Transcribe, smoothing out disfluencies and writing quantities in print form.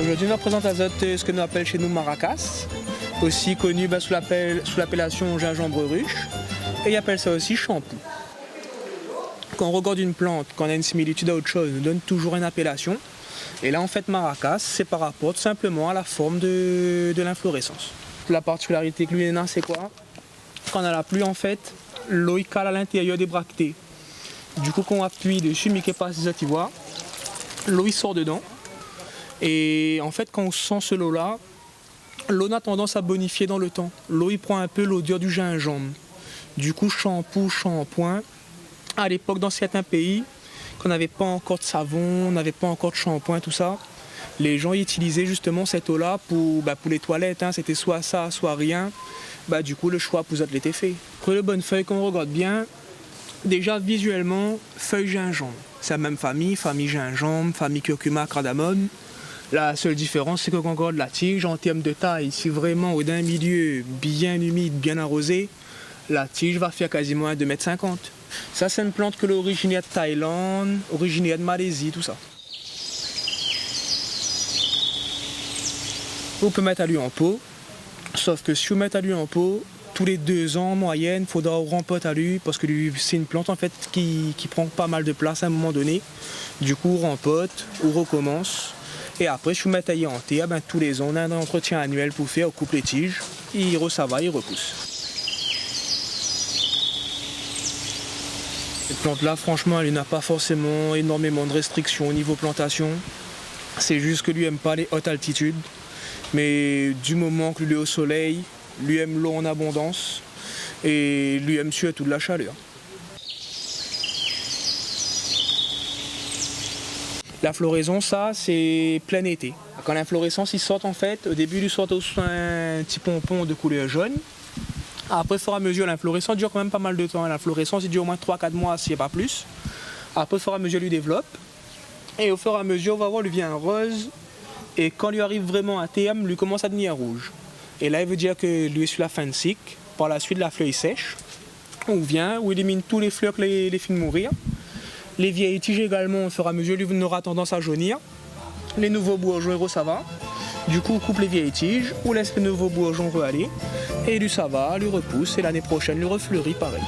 Aujourd'hui, on présente ce que nous appelons chez nous maracas, aussi connu sous l'appellation gingembre ruche, et ils appellent ça aussi champou. Quand on regarde une plante, quand on a une similitude à autre chose, on donne toujours une appellation. Et là, en fait, maracas, c'est par rapport tout simplement à la forme de l'inflorescence. La particularité que lui a, c'est quoi? Quand on a la pluie, en fait, l'eau cale à l'intérieur des bractées. Du coup, quand on appuie dessus, mais qu'il passe des vois, l'eau sort dedans. Et en fait, quand on sent ce lot-là, l'eau a tendance à bonifier dans le temps. L'eau, il prend un peu l'odeur du gingembre. Du coup, shampoo, shampoing. À l'époque, dans certains pays, qu'on n'avait pas encore de savon, on n'avait pas encore de shampoing, tout ça, les gens utilisaient justement cette eau-là pour les toilettes. C'était soit ça, soit rien. Du coup, le choix pour eux l'était fait. Pour les bonnes feuilles, quand on regarde bien, déjà visuellement, feuilles gingembre. C'est la même famille gingembre, famille curcuma, cardamome. La seule différence, c'est que quand on regarde la tige, en termes de taille, si vraiment d'un milieu bien humide, bien arrosé, la tige va faire quasiment 2,50 m. Ça, c'est une plante que l'originaire de Thaïlande, originaire de Malaisie, tout ça. On peut mettre à lui en pot, sauf que si vous mettez à lui en pot, tous les 2 ans en moyenne, il faudra rempoter à lui, parce que c'est une plante en fait qui prend pas mal de place à un moment donné. Du coup, on rempote, on recommence. Et après, si vous mettez à y en terre, tous les ans, on a un entretien annuel pour faire, on coupe les tiges, ça va, il repousse. Cette plante-là, franchement, elle n'a pas forcément énormément de restrictions au niveau plantation. C'est juste que lui n'aime pas les hautes altitudes. Mais du moment que lui est au soleil, lui aime l'eau en abondance et lui aime surtout de la chaleur. La floraison, ça, c'est plein été. Quand l'inflorescence, ils sortent en fait, au début, ils sortent un petit pompon de couleur jaune. Après, au fur et à mesure, l'inflorescence dure quand même pas mal de temps. L'inflorescence, il dure au moins 3-4 mois, s'il n'y a pas plus. Après, au fur et à mesure, il développe. Et au fur et à mesure, on va voir, lui vient rose. Et quand lui arrive vraiment à terme, lui commence à devenir rouge. Et là, il veut dire que lui est sur la fin de cycle. Par la suite, la feuille sèche. On vient, on élimine tous les fleurs que les films mourir. Les vieilles tiges également, au fur et à mesure, lui aura tendance à jaunir. Les nouveaux bourgeons, ça va. Du coup, on coupe les vieilles tiges, on laisse les nouveaux bourgeons aller. Et lui, ça va, lui repousse. Et l'année prochaine, lui refleurit pareil.